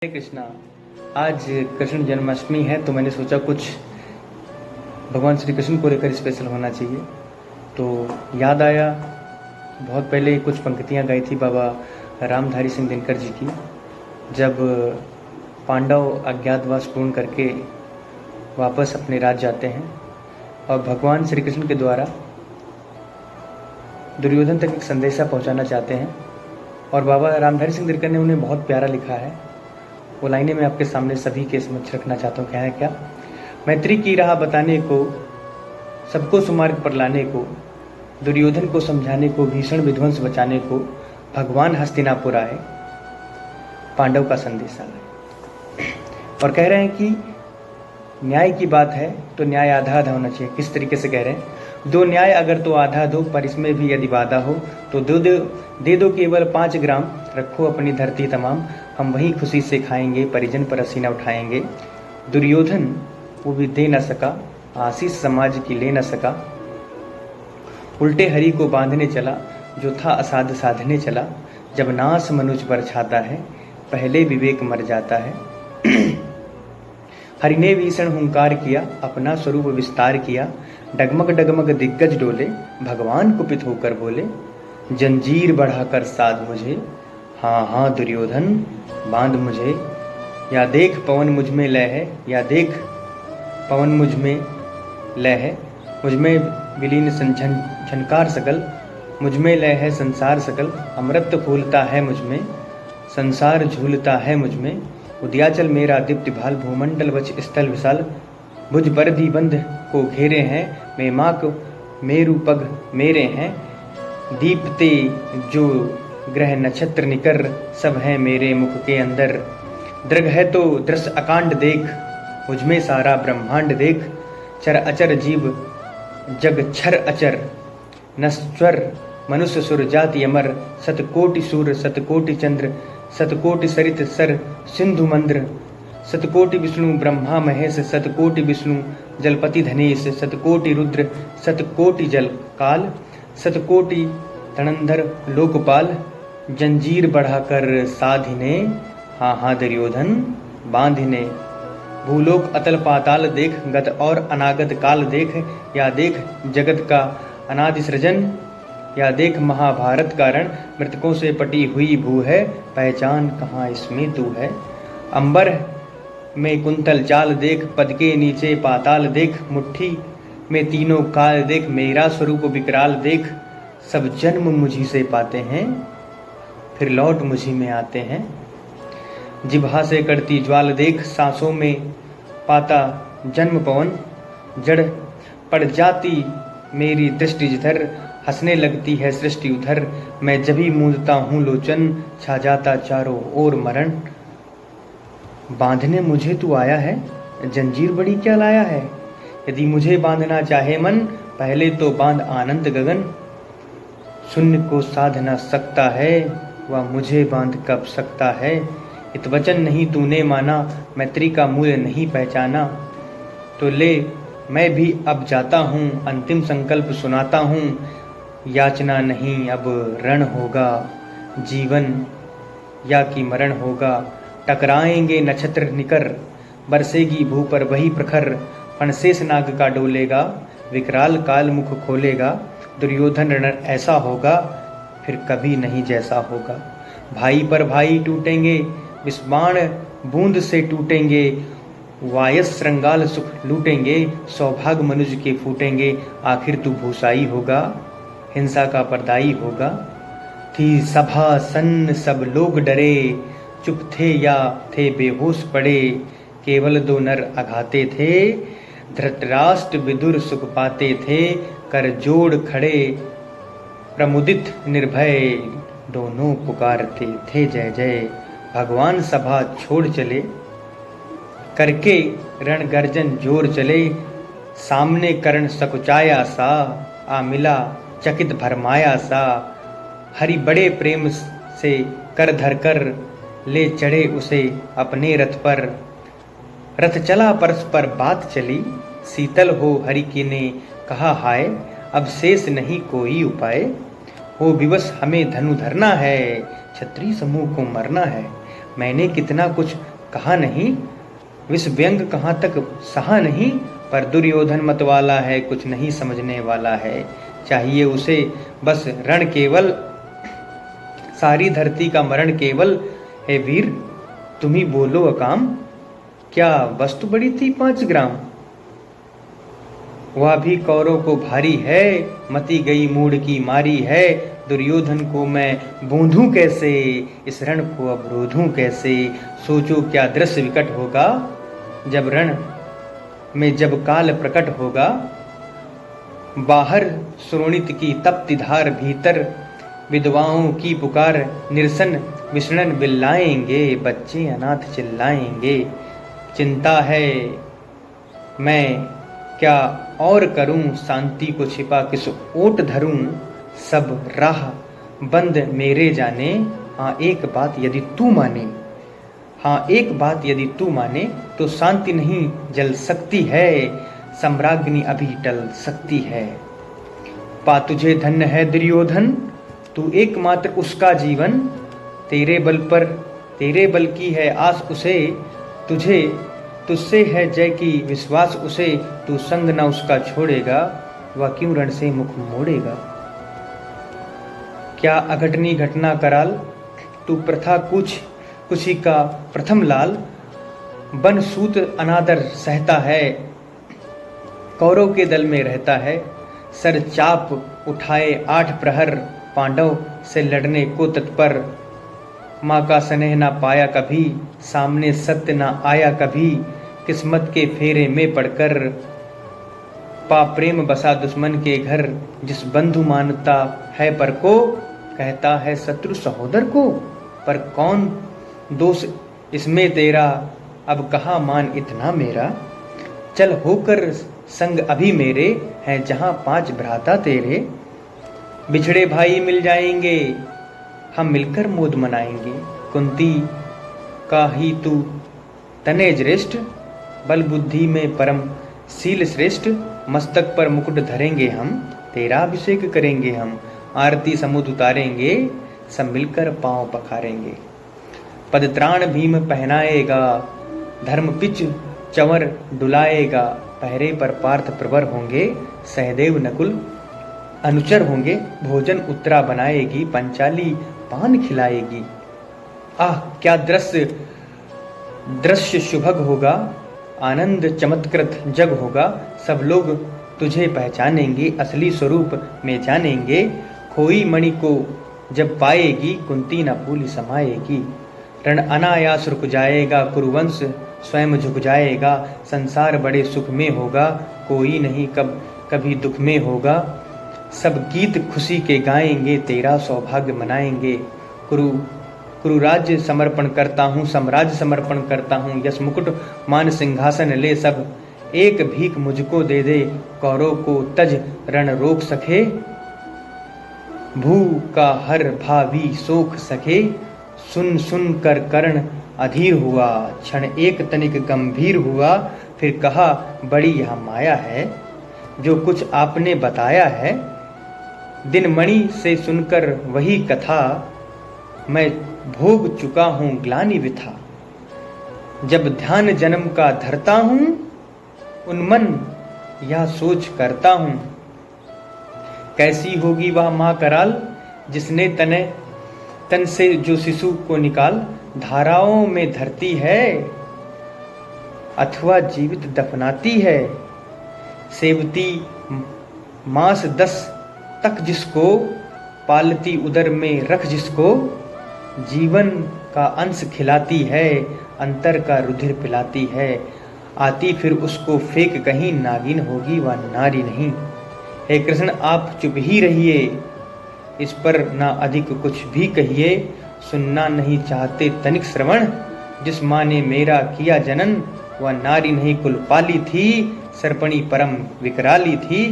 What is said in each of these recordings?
हरे कृष्णा। आज कृष्ण जन्माष्टमी है तो मैंने सोचा कुछ भगवान श्री कृष्ण को लेकर स्पेशल होना चाहिए। तो याद आया बहुत पहले कुछ पंक्तियाँ गाई थी बाबा रामधारी सिंह दिनकर जी की, जब पांडव अज्ञातवास पूर्ण करके वापस अपने राज्य जाते हैं और भगवान श्री कृष्ण के द्वारा दुर्योधन तक एक संदेशा पहुंचाना चाहते हैं। और बाबा रामधारी सिंह दिनकर ने उन्हें बहुत प्यारा लिखा है। वो लाइनें मैं आपके सामने सभी के समक्ष रखना चाहता हूँ। क्या है? क्या मैत्री की राह बताने को, सबको सुमार्ग पर लाने को, दुर्योधन को समझाने को, भीषण विध्वंस बचाने को भगवान हस्तिनापुर आए, पांडव का संदेश आए। और कह रहे हैं कि न्याय की बात है तो न्याय आधा आधा होना चाहिए। किस तरीके से कह रहे हैं? दो न्याय अगर तो आधा दो, पर इसमें भी यदि वादा हो तो दे दो केवल 5 ग्राम, रखो अपनी धरती तमाम, हम वहीं खुशी से खाएंगे, परिजन पर हसीना उठाएंगे। दुर्योधन वो भी दे न सका, आशीष समाज की ले न सका, उल्टे हरि को बांधने चला, जो था असाध साधने चला। जब नास मनुज पर छाता है, पहले विवेक मर जाता है। हरि ने भीषण हुंकार किया, अपना स्वरूप विस्तार किया, डगमग डगमग दिग्गज डोले, भगवान कुपित होकर बोले, जंजीर बढ़ाकर साध मुझे, हाँ हाँ दुर्योधन बांध मुझे। या देख पवन मुझ में लय है, या देख पवन मुझ में लय है, मुझ में विलीन झनकार सकल, मुझ में लय है संसार सकल। अमृत फूलता है मुझ में, संसार झूलता है मुझ में, उदयाचल मेरा दीप्ति भाल, भूमंडल वच स्थल विशाल, भुज पर भी बंध को घेरे हैं, मैं माँ को मेरु पग मेरे हैं। दीपते जो ग्रह नक्षत्र निकर, सब है मेरे मुख के अंदर। दृग है तो दृश्य अकांड देख, मुझमें सारा ब्रह्मांड देख। चर अचर जीव जग छर अचर, नश्वर मनुष्य सुर जाति अमर। सतकोटि सूर सतकोटि चंद्र, सतकोटि सरित सर सिंधु मंद्र। सतकोटि विष्णु ब्रह्मा महेश, सतकोटि विष्णु जलपति धनेश। सतकोटि रुद्र सतकोटि जल काल, सतकोटि धनंधर लोकपाल। जंजीर बढ़ाकर साधिने, हाँ हाँ दुर्योधन बांधिने। भूलोक अतल पाताल देख, गत और अनागत काल देख। या देख जगत का अनादि सृजन, या देख महाभारत का रण। मृतकों से पटी हुई भू है, पहचान कहाँ इसमें तू है। अंबर में कुंतल चाल देख, पद के नीचे पाताल देख। मुट्ठी में तीनों काल देख, मेरा स्वरूप विकराल देख। सब जन्म मुझी से पाते हैं, फिर लौट मुझी में आते हैं। जिह्वा से करती ज्वाल देख, सांसों में पाता जन्म पवन। जड़ पड़ जाती मेरी दृष्टि जिधर, हंसने लगती है सृष्टि उधर। मैं जब भी मूंदता हूँ लोचन, छा जाता चारों ओर मरण। बांधने मुझे तू आया है, जंजीर बड़ी क्या लाया है। यदि मुझे बांधना चाहे मन, पहले तो बांध आनंद गगन। शून्य को साध न सकता है, वह मुझे बांध कब सकता है। इत वचन नहीं तूने माना, मैत्री का मूल्य नहीं पहचाना। तो ले मैं भी अब जाता हूँ, अंतिम संकल्प सुनाता हूँ। याचना नहीं अब रण होगा, जीवन या कि मरण होगा। टकराएंगे नक्षत्र निकर, बरसेगी भू पर वही प्रखर। फणशेष नाग का डोलेगा, विकराल काल मुख खोलेगा। दुर्योधन रण ऐसा होगा, फिर कभी नहीं जैसा होगा। भाई पर भाई टूटेंगे, विस्माण बूंद से टूटेंगे। वायस श्रृंगाल सुख लूटेंगे, सौभाग्य मनुज के फूटेंगे। आखिर तू भूसाई होगा, हिंसा का परदाई होगा। थी सभा सन्न सब लोग डरे, चुप थे या थे बेहोश पड़े। केवल 2 नर अघाते थे, धृतराष्ट्र विदुर सुख पाते थे। कर जोड़ खड़े प्रमुदित निर्भय, दोनों पुकारते थे जय जय। भगवान सभा छोड़ चले, करके रण गर्जन जोर चले। सामने कर्ण सकुचाया सा, आ मिला चकित भरमाया सा। हरि बड़े प्रेम से कर धर कर, ले चढ़े उसे अपने रथ पर। रथ चला परस्पर बात चली, शीतल हो हरि की ने कहा हाय। अब शेष नहीं कोई उपाय, हो विवश हमें धनु धरना है। क्षत्रिय समूह को मरना है। मैंने कितना कुछ कहा नहीं, विष व्यंग कहाँ तक सहा नहीं, पर दुर्योधन मत वाला है, कुछ नहीं समझने वाला है। चाहिए उसे बस रण केवल, सारी धरती का मरण केवल। हे वीर तुम ही बोलो अकाम, क्या वस्तु बड़ी थी 5 ग्राम। वह भी कौरव को भारी है, मती गई मूड की मारी है। दुर्योधन को मैं बूंधूं कैसे, इस रण को अवरोधूं कैसे। सोचो क्या दृश्य विकट होगा, जब रण में जब काल प्रकट होगा। बाहर सुरोणित की तप्ती धार, भीतर विधवाओं की पुकार। निरसन विषणन बिल्लाएंगे, बच्चे अनाथ चिल्लाएंगे। चिंता है मैं क्या और करूं, शांति को छिपा किस ओट धरूं। सब राह बंद मेरे जाने, हाँ एक बात यदि तू माने। हाँ एक बात यदि तू माने, तो शांति नहीं जल सकती है, सम्राज्ञी अभी टल सकती है। पा तुझे धन्य है दुर्योधन, तू एकमात्र उसका जीवन। तेरे बल की है आस उसे, तुझसे है जय की विश्वास उसे। तू संग न उसका छोड़ेगा, वह क्यों रण से मुख मोड़ेगा। क्या अघटनी घटना कराल, तू प्रथा कुछी का प्रथम लाल। बन सूत अनादर सहता है, कौरव के दल में रहता है। सर चाप उठाए 8 प्रहर, पांडव से लड़ने को तत्पर। माँ का स्नेह ना पाया कभी, सामने सत्य ना आया कभी। किस्मत के फेरे में पड़कर, पा प्रेम बसा दुश्मन के घर। जिस बंधु मानता है पर को, कहता है शत्रु सहोदर को। पर कौन दोष इसमें तेरा, अब कहाँ मान इतना मेरा। चल होकर संग अभी मेरे, हैं जहाँ 5 भ्राता तेरे। बिछड़े भाई मिल जाएंगे, हम मिलकर मोद मनाएंगे। कुंती का ही तू तने ज्येष्ठ, बल बुद्धि में परम शील श्रेष्ठ। मस्तक पर मुकुट धरेंगे हम, तेरा अभिषेक करेंगे हम। आरती समुद्र उतारेंगे, सब मिलकर पांव पखारेंगे। पदत्राण भीम पहनाएगा, धर्म पिच चंवर डुलाएगा। पहरे पर पार्थ प्रवर होंगे, सहदेव नकुल अनुचर होंगे। भोजन उत्तरा बनाएगी, पंचाली पान खिलाएगी। आह क्या दृश्य शुभग होगा, आनंद चमत्कृत जग होगा। सब लोग तुझे पहचानेंगे, असली स्वरूप में जानेंगे। खोई मणि को जब पाएगी, कुंती न फूली समाएगी। रण अनायास रुक जाएगा, कुरुवंश स्वयं झुक जाएगा। संसार बड़े सुख में होगा, कोई नहीं कभी दुख में होगा। सब गीत खुशी के गाएंगे, तेरा सौभाग्य मनाएंगे। कुरु राज्य समर्पण करता हूँ, साम्राज्य समर्पण करता हूँ। यश मुकुट मान सिंहासन ले सब, एक भीख मुझको दे दे। कौरव को तज रण रोक सके, भू का हर भावी सोख सके। सुन सुन कर कर्ण अधीर हुआ, क्षण एक तनिक गंभीर हुआ। फिर कहा बड़ी यह माया है, जो कुछ आपने बताया है। दिनमणि से सुनकर वही कथा, मैं भोग चुका हूँ ग्लानि विथा। जब ध्यान जन्म का धरता हूँ, उन्मन यह सोच करता हूँ। कैसी होगी वह माँ कराल, जिसने तन से जो शिशु को निकाल। धाराओं में धरती है, अथवा जीवित दफनाती है। सेवती मास 10 तक जिसको, पालती उदर में रख जिसको। जीवन का अंश खिलाती है, अंतर का रुधिर पिलाती है। आती फिर उसको फेंक कहीं, नागिन होगी वह नारी नहीं। हे कृष्ण आप चुप ही रहिए, इस पर ना अधिक कुछ भी कहिए। सुनना नहीं चाहते तनिक श्रवण, जिस माँ ने मेरा किया जनन। वह नारी नहीं कुल पाली थी, सर्पणी परम विकराली थी।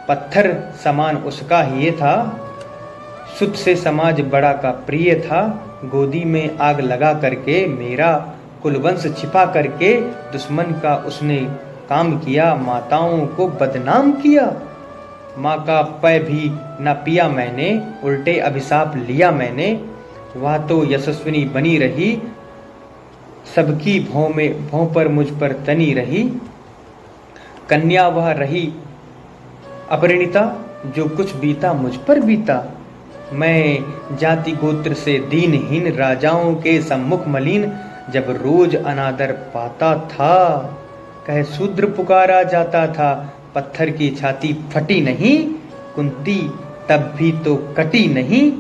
पत्थर समान उसका ही था, सुत से समाज बड़ा का प्रिय था। गोदी में आग लगा करके, मेरा कुलवंश छिपा करके। दुश्मन का उसने काम किया, माताओं को बदनाम किया। माँ का पै भी न पिया मैंने, उल्टे अभिशाप लिया मैंने। वह तो यशस्विनी बनी रही, सबकी भौं पर मुझ पर तनी रही, कन्या वह रही अपरिणीता, जो कुछ बीता मुझ पर बीता। मैं जाति गोत्र से दीनहीन, राजाओं के सम्मुख मलिन, जब रोज अनादर पाता था, कह शूद्र पुकारा जाता था। पत्थर की छाती फटी नहीं, कुंती तब भी तो कटी नहीं।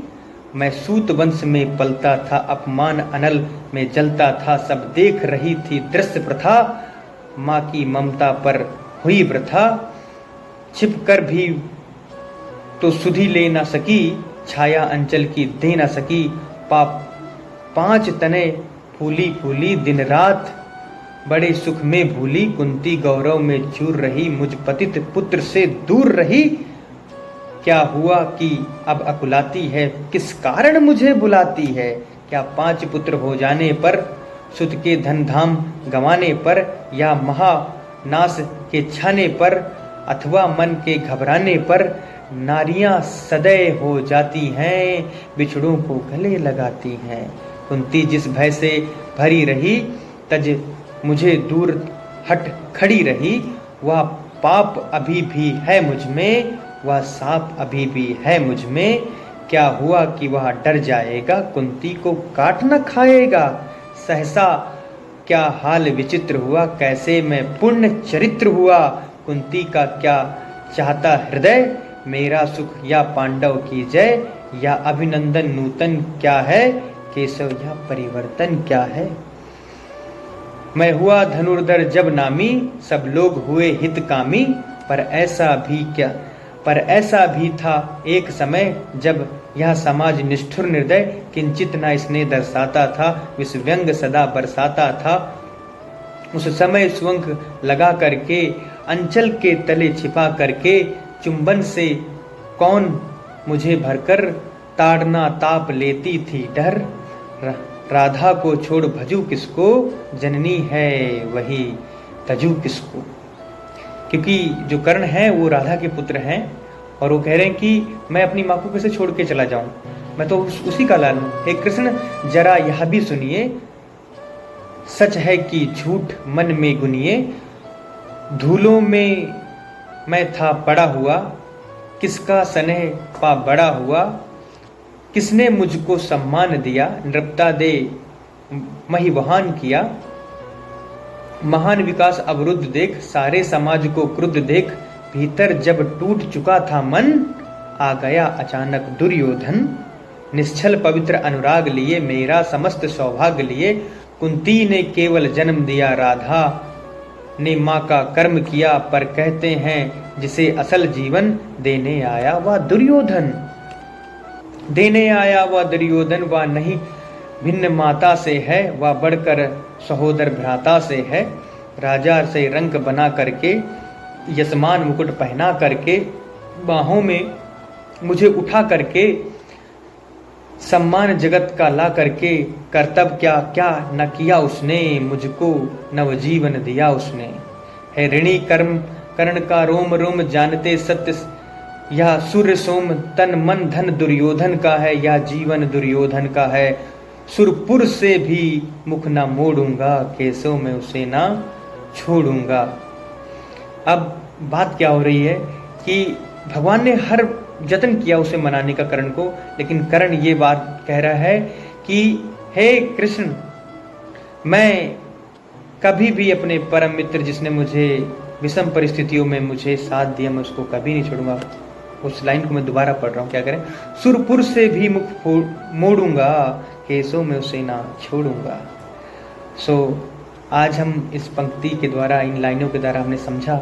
मैं सूत वंश में पलता था, अपमान अनल में जलता था। सब देख रही थी दृश्य प्रथा, माँ की ममता पर हुई वृथा। छिप कर भी तो सुधि ले ना सकी, छाया अंचल की दे ना सकी। पांच तने फूली फूली दिन रात, बड़े सुख में भूली। कुंती गौरव में चूर रही, मुझ पतित पुत्र से दूर रही। क्या हुआ कि अब अकुलाती है, किस कारण मुझे बुलाती है। क्या 5 पुत्र हो जाने पर, सुत के धन धाम गंवाने पर, या महानाश के छाने पर, अथवा मन के घबराने पर, नारियां सदैव हो जाती हैं, बिछड़ों को गले लगाती हैं। कुंती जिस भय से भरी रही, तज मुझे दूर हट खड़ी रही। वह पाप अभी भी है मुझ में, वह साप अभी भी है मुझ में। क्या हुआ कि वह डर जाएगा, कुंती को काट न खाएगा। सहसा क्या हाल विचित्र हुआ, कैसे मैं पुण्य चरित्र हुआ। कुंती का क्या चाहता हृदय, मेरा सुख या पांडव की जय। या अभिनंदन नूतन क्या है, केशव या परिवर्तन क्या है। मैं हुआ धनुर्धर जब नामी, सब लोग हुए हितकामी। पर ऐसा भी था एक समय, जब यह समाज निष्ठुर निर्दय, किंचित न इसने दर्शाता था, विष व्यंग सदा बरसाता था। उस समय स्वंग लगा करके, अंचल के तले छिपा करके, चुंबन से कौन मुझे भरकर, ताड़ना ताप लेती थी डर। राधा को छोड़ भजू किसको, जननी है वही तजू किसको। क्योंकि जो कर्ण है वो राधा के पुत्र हैं, और वो कह रहे हैं कि मैं अपनी माँ को कैसे छोड़ के चला जाऊं, मैं तो उसी का लाल हूं। हे कृष्ण, जरा यह भी सुनिए, सच है कि झूठ मन में गुनिए। धूलों में मैं था पड़ा हुआ, किसका स्नेह पा बड़ा हुआ। किसने मुझको सम्मान दिया, नृपता दे महिवहान किया। महान विकास अवरुद्ध देख, सारे समाज को क्रुद्ध देख। भीतर जब टूट चुका था मन, आ गया अचानक दुर्योधन। निश्चल पवित्र अनुराग लिए, मेरा समस्त सौभाग्य लिए। कुंती ने केवल जन्म दिया, राधा ने माँ का कर्म किया। पर कहते हैं जिसे असल जीवन देने आया वह दुर्योधन। देने आया वह दुर्योधन, वह नहीं भिन्न माता से है, वह बढ़कर सहोदर भ्राता से है। राजा से रंग बना करके, यशमान मुकुट पहना करके, बाहों में मुझे उठा करके, सम्मान जगत का ला करके, कर्तव्य क्या क्या न किया उसने, मुझको नवजीवन दिया उसने। है ऋणी कर्म कर्ण का रोम रोम, जानते सत्य यह सूर्य सोम। तन मन धन दुर्योधन का है, यह जीवन दुर्योधन का है। सुरपुर से भी मुख ना मोड़ूंगा, केसों में उसे ना छोड़ूंगा। अब बात क्या हो रही है कि भगवान ने हर जतन किया उसे मनाने का कर्ण को, लेकिन कर्ण ये बात कह रहा है कि हे कृष्ण, मैं कभी भी अपने परम मित्र जिसने मुझे विषम परिस्थितियों में मुझे साथ दिया, मैं उसको कभी नहीं छोड़ूंगा। उस लाइन को मैं दोबारा पढ़ रहा हूँ, क्या करें। सुरपुर से भी मुख मोड़ूंगा, केसों में उसे ना छोड़ूंगा। आज हम इस पंक्ति के द्वारा, इन लाइनों के द्वारा हमने समझा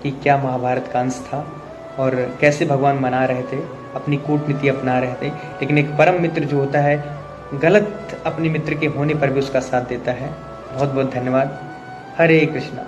कि क्या महाभारत का अंश था और कैसे भगवान मना रहे थे, अपनी कूटनीति अपना रहे थे। लेकिन एक परम मित्र जो होता है, गलत अपने मित्र के होने पर भी उसका साथ देता है। बहुत बहुत धन्यवाद। हरे कृष्णा।